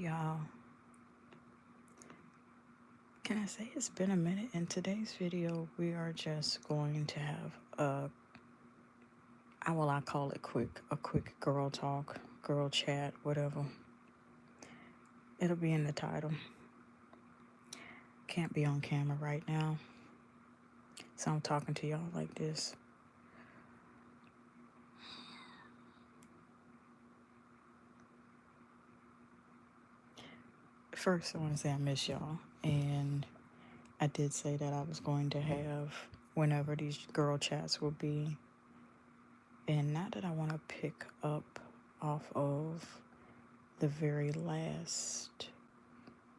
y'all. Can I say it's been a minute? In today's video, we are just going to have I call it a quick girl talk, girl chat, whatever. It'll be in the title. Can't be on camera right now, so I'm talking to y'all like this. First, I want to say I miss y'all, and I did say that I was going to have whenever these girl chats will be. And not that I want to pick up off of the very last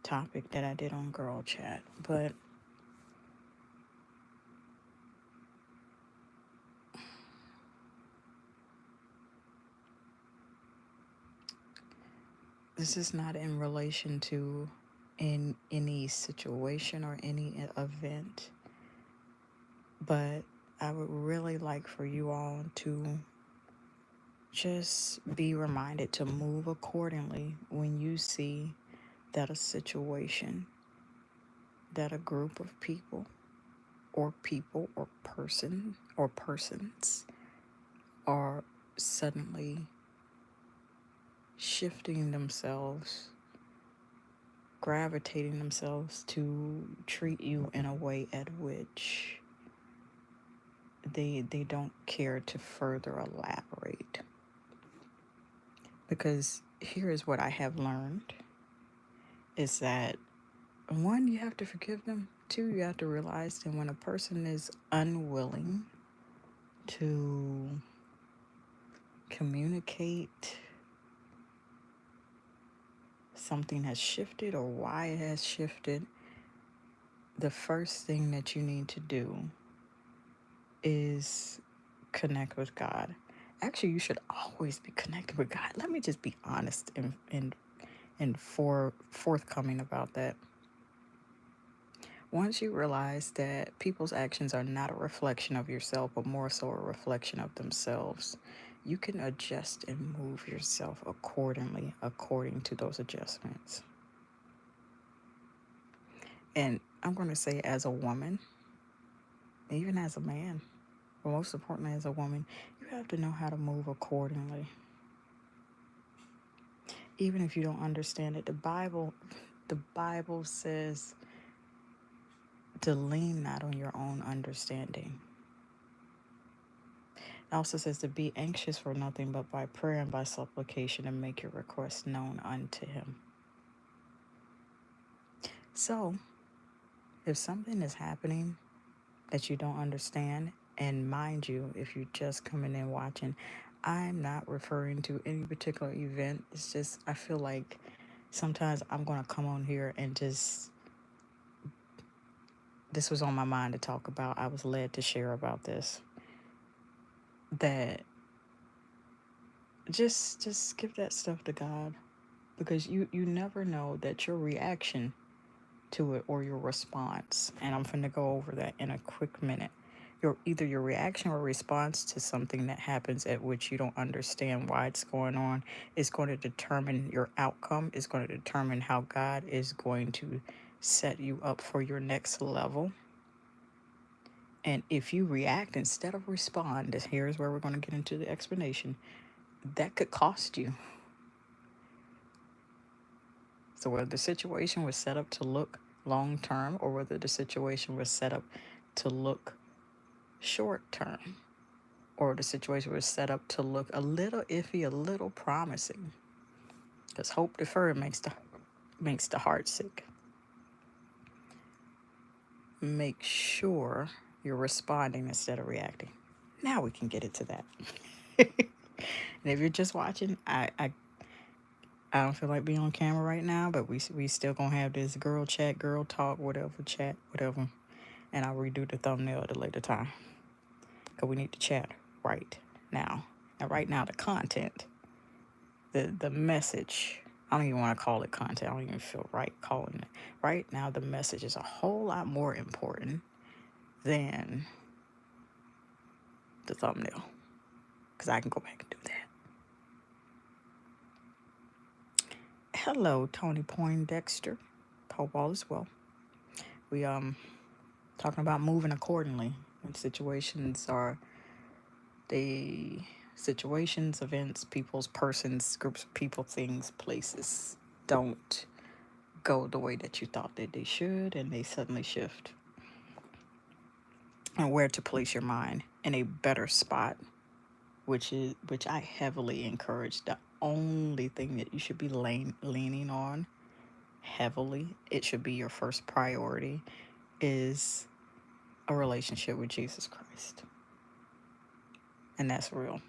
topic that I did on girl chat, but this is not in relation to in any situation or any event, but I would really like for you all to just be reminded to move accordingly when you see that a situation, that a group of people or persons are suddenly shifting themselves, gravitating themselves to treat you in a way at which they don't care to further elaborate. Because here is what I have learned is that one, you have to forgive them. Two, you have to realize that when a person is unwilling to communicate something has shifted or why it has shifted, the first thing that you need to do is connect with God. Actually, you should always be connected with God. Let me just be honest and forthcoming about that. Once you realize that people's actions are not a reflection of yourself, but more so a reflection of themselves, you can adjust and move yourself accordingly, according to those adjustments. And I'm going to say, as a woman, even as a man, but most importantly as a woman, you have to know how to move accordingly. Even if you don't understand it, the Bible says to lean not on your own understanding. It also says to be anxious for nothing, but by prayer and by supplication, and make your requests known unto him. So, if something is happening that you don't understand, and mind you, if you're just coming in watching, I'm not referring to any particular event. It's just, I feel like sometimes I'm going to come on here and just, this was on my mind to talk about. I was led to share about this. That just give that stuff to God, because you never know that your reaction to it or your response, and I'm finna go over that in a quick minute, either your reaction or response to something that happens at which you don't understand why it's going on is going to determine your outcome, is going to determine how God is going to set you up for your next level. And if you react instead of respond, here's where we're going to get into the explanation, that could cost you. So whether the situation was set up to look long term or whether the situation was set up to look short term, or the situation was set up to look a little iffy, a little promising, because hope deferred makes the heart sick. Make sure you're responding instead of reacting. Now we can get into that. And if you're just watching, I don't feel like being on camera right now, but we still gonna have this girl chat, girl talk, whatever, chat, whatever. And I'll redo the thumbnail at a later time, because we need to chat right now. And right now, the content, the message, I don't even want to call it content. I don't even feel right calling it. Right now, the message is a whole lot more important than the thumbnail, because I can go back and do that. Hello, Tony Poindexter. Hope all is well. We talking about moving accordingly when situations are the situations, events, people's persons, groups of people, things, places don't go the way that you thought that they should, and they suddenly shift. And where to place your mind in a better spot, which I heavily encourage. The only thing that you should be leaning on heavily, it should be your first priority, is a relationship with Jesus Christ. And that's real.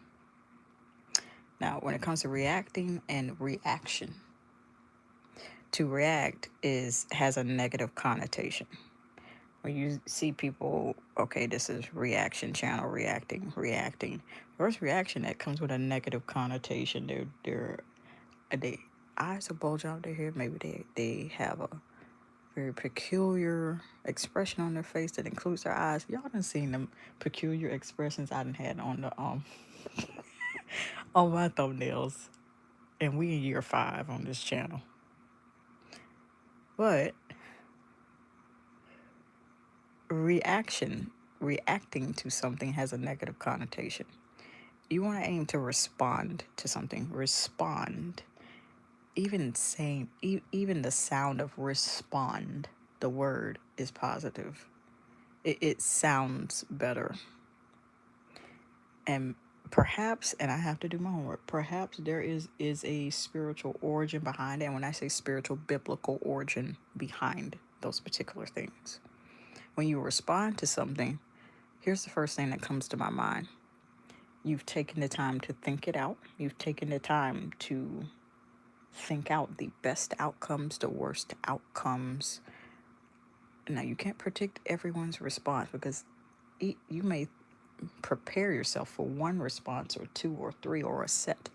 Now, when it comes to reacting and reaction, to react is has a negative connotation. When you see people, okay, this is reaction channel, reacting. First reaction that comes with a negative connotation. They eyes are bulge out their head. Maybe they have a very peculiar expression on their face that includes their eyes. Y'all done seen them peculiar expressions I done had on the on my thumbnails, and we in year 5 on this channel. But reacting to something has a negative connotation. You want to aim to respond to something. Respond. Even saying, even the sound of respond, the word is positive. It sounds better. And perhaps, and I have to do my homework, perhaps there is a spiritual origin behind it. And when I say spiritual, biblical origin behind those particular things. When you respond to something, here's the first thing that comes to my mind. You've taken the time to think it out. You've taken the time to think out the best outcomes, the worst outcomes. Now, you can't predict everyone's response, because you may prepare yourself for one response or two or three or a set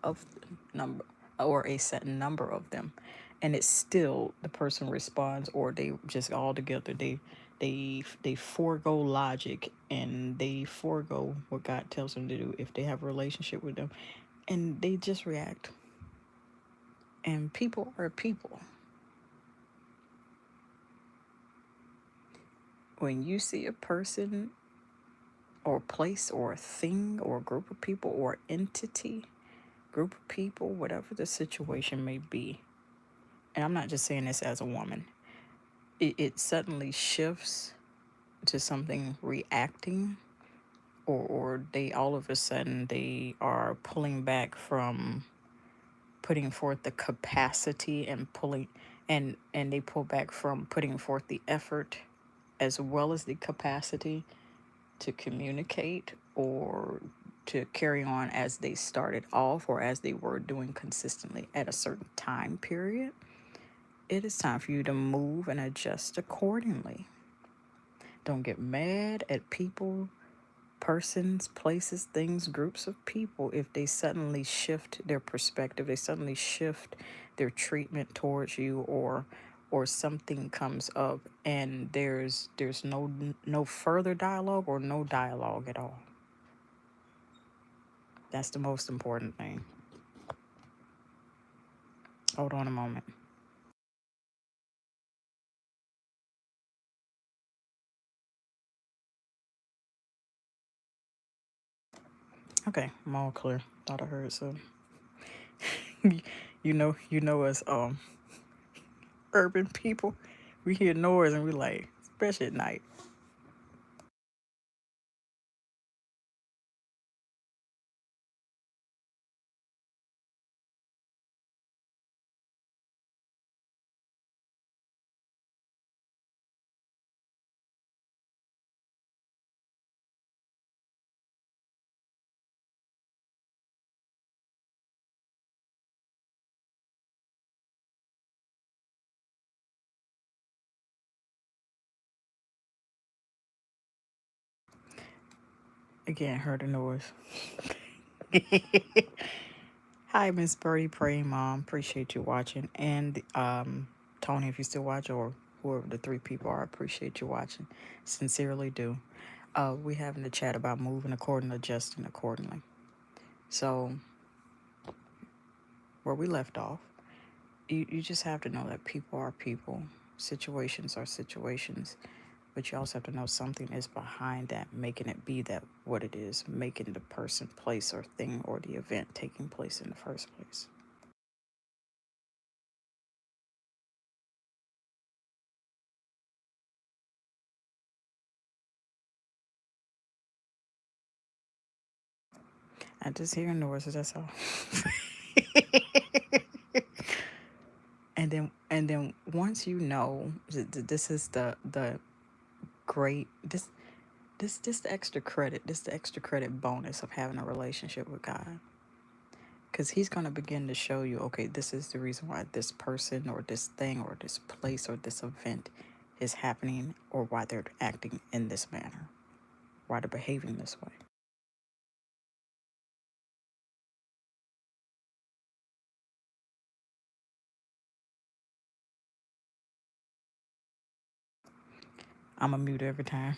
number of them, and it's still the person responds, or they just all together they forego logic and they forego what God tells them to do if they have a relationship with them, and they just react. And people are people. When you see a person or place or a thing or a group of people or entity, group of people, whatever the situation may be, and I'm not just saying this as a woman, it suddenly shifts to something reacting, or they all of a sudden they are pulling back from putting forth the capacity and pulling and they pull back from putting forth the effort as well as the capacity to communicate or to carry on as they started off or as they were doing consistently at a certain time period. It is time for you to move and adjust accordingly. Don't get mad at people, persons, places, things, groups of people if they suddenly shift their perspective, they suddenly shift their treatment towards you, or something comes up and there's no further dialogue or no dialogue at all. That's the most important thing. Hold on a moment. Okay, I'm all clear. Thought I heard some. you know us urban people. We hear noise and we like, especially at night. Again, heard the noise. Hi, Miss Birdie, praying mom. Appreciate you watching, and Tony, if you still watch, or whoever the 3 people are, appreciate you watching. Sincerely do. We having a chat about moving accordingly, adjusting accordingly. So where we left off, You just have to know that people are people, situations are situations, but you also have to know something is behind that, making it be that what it is, making the person, place, or thing, or the event taking place in the first place. I just hear noises, that's all. And then once you know this is the great this the extra credit, this the extra credit bonus of having a relationship with God, because he's going to begin to show you, okay, this is the reason why this person or this thing or this place or this event is happening, or why they're acting in this manner, why they're behaving this way. I'm a mute every time.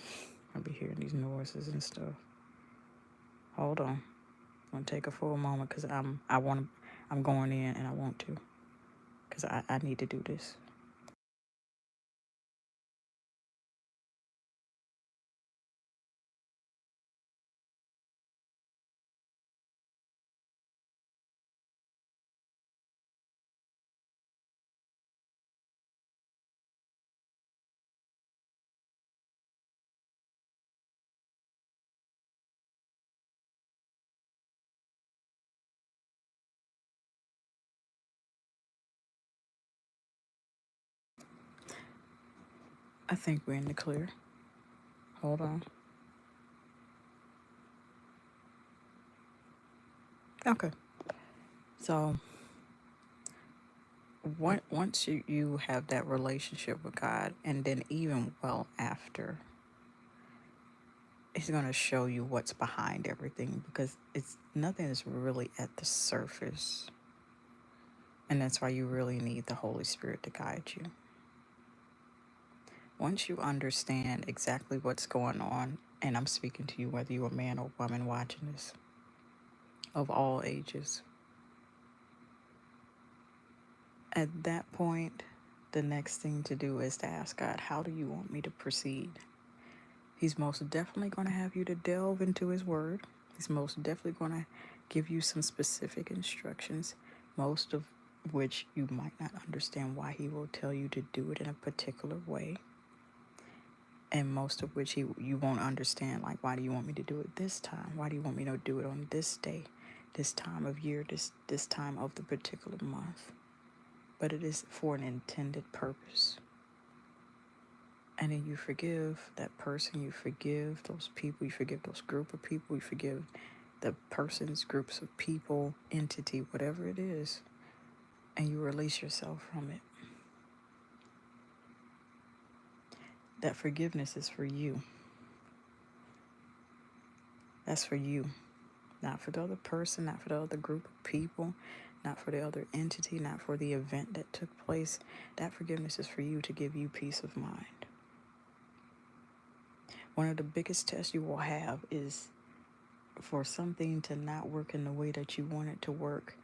I'll be hearing these noises and stuff. Hold on. I'm gonna take a full moment because I'm going in and I want to, because I need to do this. I think we're in the clear. Hold on. Okay. So once you have that relationship with God, and then even well after, He's going to show you what's behind everything, because it's nothing is really at the surface. And that's why you really need the Holy Spirit to guide you. Once you understand exactly what's going on, and I'm speaking to you whether you're a man or woman watching this, of all ages, at that point, the next thing to do is to ask God, how do you want me to proceed? He's most definitely going to have you to delve into His Word. He's most definitely going to give you some specific instructions, most of which you might not understand why He will tell you to do it in a particular way, and most of which you won't understand, like, why do you want me to do it this time? Why do you want me to do it on this day, this time of year, this time of the particular month? But it is for an intended purpose. And then you forgive that person, you forgive those people, you forgive those group of people, you forgive the persons, groups of people, entity, whatever it is, and you release yourself from it. That forgiveness is for you. That's for you. Not for the other person, not for the other group of people, not for the other entity, not for the event that took place. That forgiveness is for you, to give you peace of mind. One of the biggest tests you will have is for something to not work in the way that you want it to work,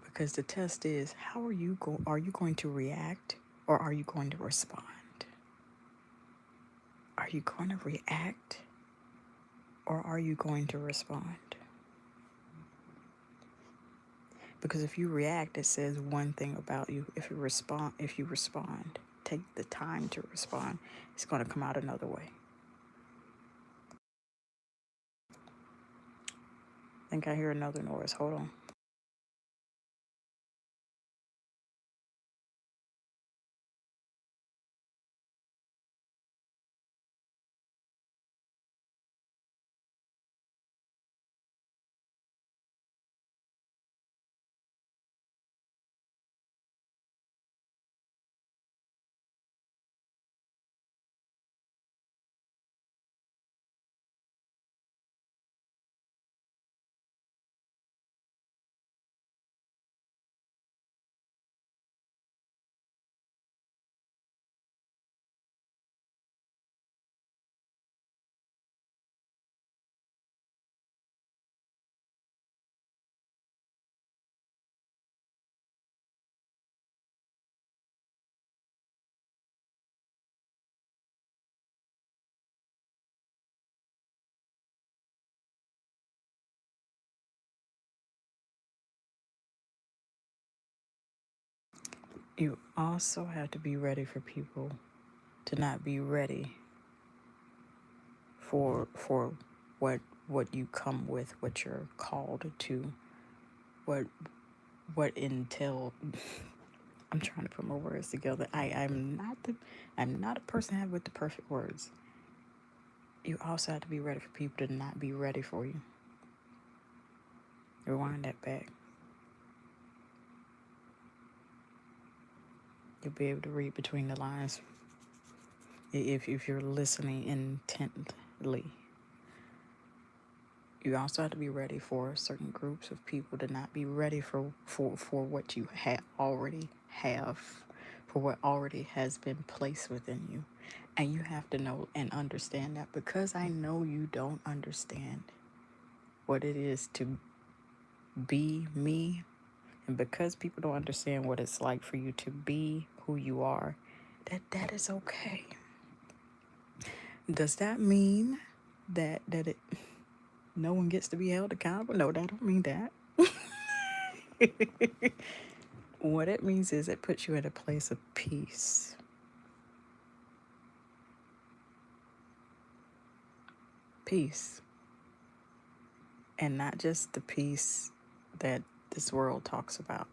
because the test is, how are you going to react, or are you going to respond? Are you going to react, or are you going to respond? Because if you react, it says one thing about you. If you respond, take the time to respond, it's going to come out another way. I think I hear another noise. Hold on. You also have to be ready for people to not be ready for what you come with, what you're called to, what what entail. I'm trying to put my words together. I'm not a person with the perfect words. You also have to be ready for people to not be ready for you. Rewind that back. You'll be able to read between the lines if you're listening intently. You also have to be ready for certain groups of people to not be ready for what you already have, for what already has been placed within you. And you have to know and understand that, because I know you don't understand what it is to be me. And because people don't understand what it's like for you to be who you are, that is okay. Does that mean that it no one gets to be held accountable? No, that don't mean that. What it means is it puts you in a place of peace. Peace. And not just the peace that this world talks about.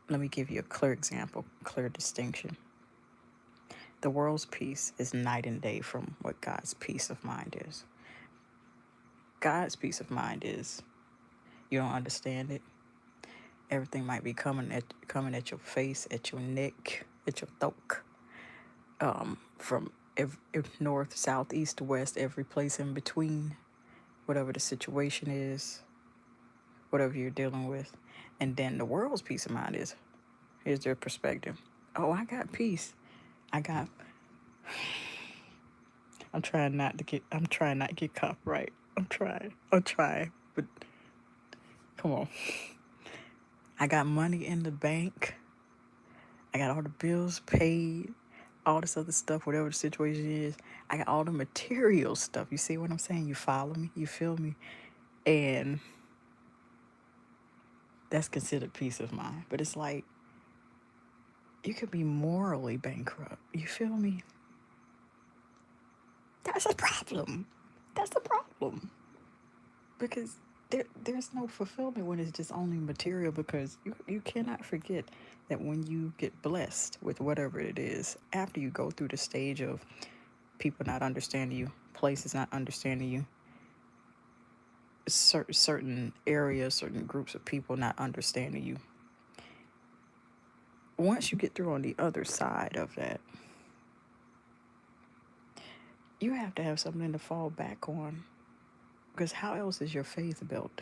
Let me give you a clear example, clear distinction. The world's peace is night and day from what God's peace of mind is. God's peace of mind is you don't understand it. Everything might be coming at your face, at your neck, at your throat, from north, south, east, west, every place in between, whatever the situation is, whatever you're dealing with. And then the world's peace of mind is, here's their perspective. Oh, I got peace. I'm trying not to get copyright. I'm trying, but come on. I got money in the bank. I got all the bills paid, all this other stuff, whatever the situation is. I got all the material stuff. You see what I'm saying? You follow me? You feel me? And that's considered peace of mind. But it's like, you could be morally bankrupt. You feel me? That's a problem. That's the problem. Because there's no fulfillment when it's just only material, because you cannot forget that when you get blessed with whatever it is, after you go through the stage of people not understanding you, places not understanding you, certain areas, certain groups of people not understanding you, once you get through on the other side of that, you have to have something to fall back on. Because how else is your faith built?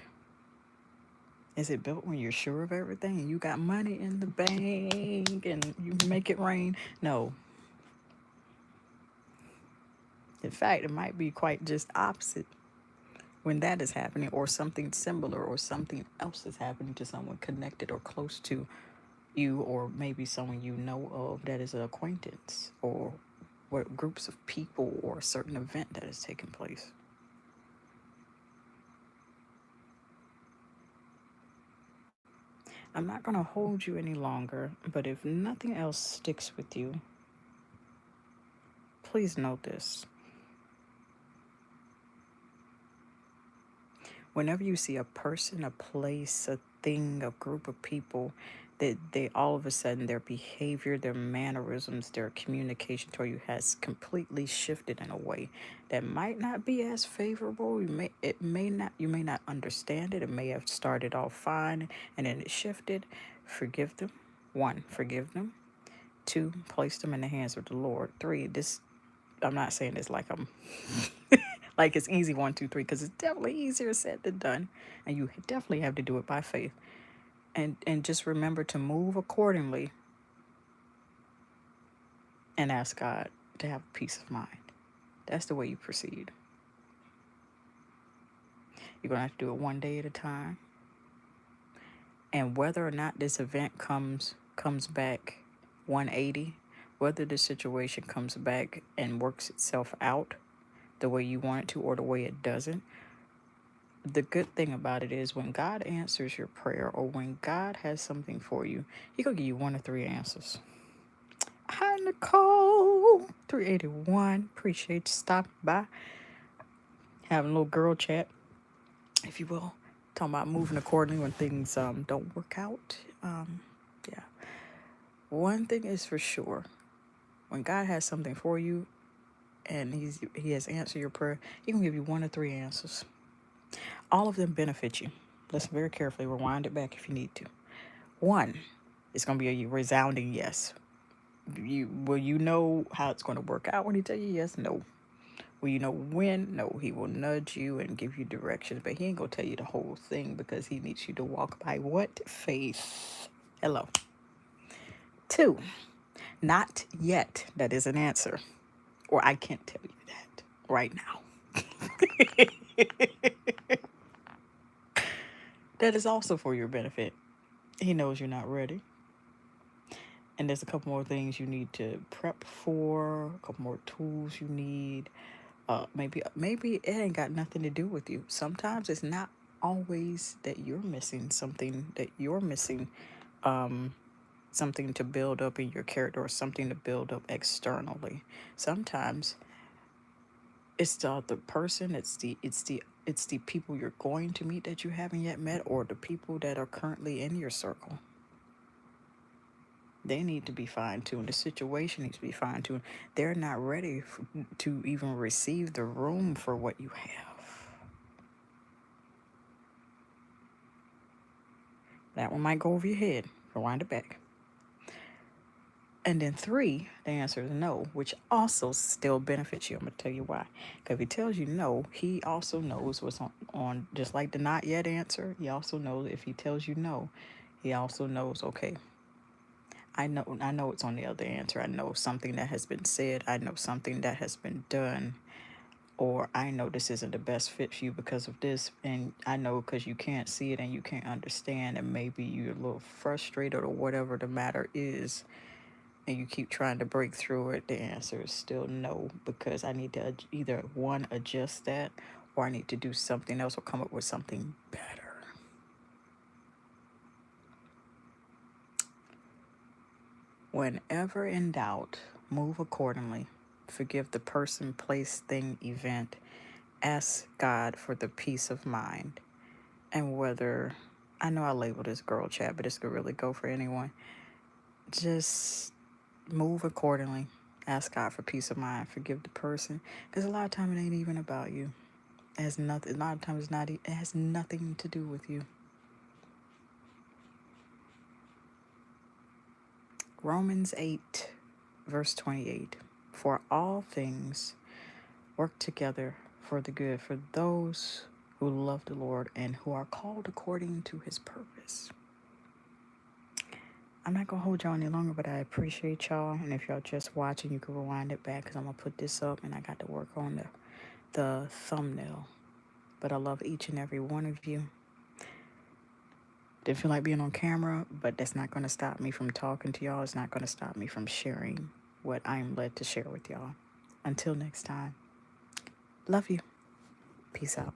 Is it built when you're sure of everything and you got money in the bank and you make it rain? No. In fact, it might be quite just opposite when that is happening, or something similar, or something else is happening to someone connected or close to you, or maybe someone you know of that is an acquaintance, or what groups of people, or a certain event that is taking place. I'm not going to hold you any longer, but if nothing else sticks with you, please note this. Whenever you see a person, a place, a thing, a group of people, that they all of a sudden their behavior, their mannerisms, their communication toward you has completely shifted in a way that might not be as favorable. You may not understand it. It may have started off fine and then it shifted. Forgive them. 1, forgive them. 2, place them in the hands of the Lord. 3, I'm not saying this like I'm like it's easy, 1, 2, 3, because it's definitely easier said than done, and you definitely have to do it by faith. And just remember to move accordingly and ask God to have peace of mind. That's the way you proceed. You're gonna have to do it one day at a time. And whether or not this event comes back 180, whether the situation comes back and works itself out the way you want it to or the way it doesn't, the good thing about it is when God answers your prayer or when God has something for you, He gonna give you one or three answers. Hi, Nicole. 381. Appreciate you stopping by. Having a little girl chat, if you will. Talking about moving accordingly when things don't work out. Yeah. One thing is for sure. When God has something for you and He has answered your prayer, He can give you one or three answers. All of them benefit you. Listen very carefully. Rewind it back if you need to. One, it's going to be a resounding yes. Will you know how it's going to work out when He tell you yes? No. Will you know when? No. He will nudge you and give you directions, but He ain't going to tell you the whole thing because He needs you to walk by what? Faith. Hello. Two, not yet. That is an answer. Or I can't tell you that right now. That is also for your benefit. He knows you're not ready. And there's a couple more things you need to prep for, a couple more tools you need. Maybe it ain't got nothing to do with you. Sometimes it's not always that you're missing something, that you're missing something to build up in your character or something to build up externally. Sometimes it's the other person, it's the people you're going to meet that you haven't yet met, or the people that are currently in your circle. They need to be fine-tuned. The situation needs to be fine-tuned. They're not ready to even receive the room for what you have. That one might go over your head. Rewind it back. And then three, the answer is no, which also still benefits you. I'm going to tell you why. Because if He tells you no, He also knows what's on, just like the not yet answer. He also knows if He tells you no, He also knows, okay, I know it's on the other answer. I know something that has been said. I know something that has been done. Or I know this isn't the best fit for you because of this. And I know because you can't see it and you can't understand. And maybe you're a little frustrated or whatever the matter is. And you keep trying to break through it. The answer is still no. Because I need to either, one, adjust that. Or I need to do something else or come up with something better. Whenever in doubt, move accordingly. Forgive the person, place, thing, event. Ask God for the peace of mind. And whether, I know I labeled this girl chat, but this could really go for anyone. Just move accordingly. Ask God for peace of mind. Forgive the person. Because a lot of times it ain't even about you. It has nothing, a lot of times it has nothing to do with you. Romans 8, verse 28. For all things work together for the good for those who love the Lord and who are called according to His purpose. I'm not going to hold y'all any longer, but I appreciate y'all. And if y'all just watching, you can rewind it back because I'm going to put this up and I got to work on the thumbnail. But I love each and every one of you. Didn't feel like being on camera, but that's not going to stop me from talking to y'all. It's not going to stop me from sharing what I'm led to share with y'all. Until next time, love you. Peace out.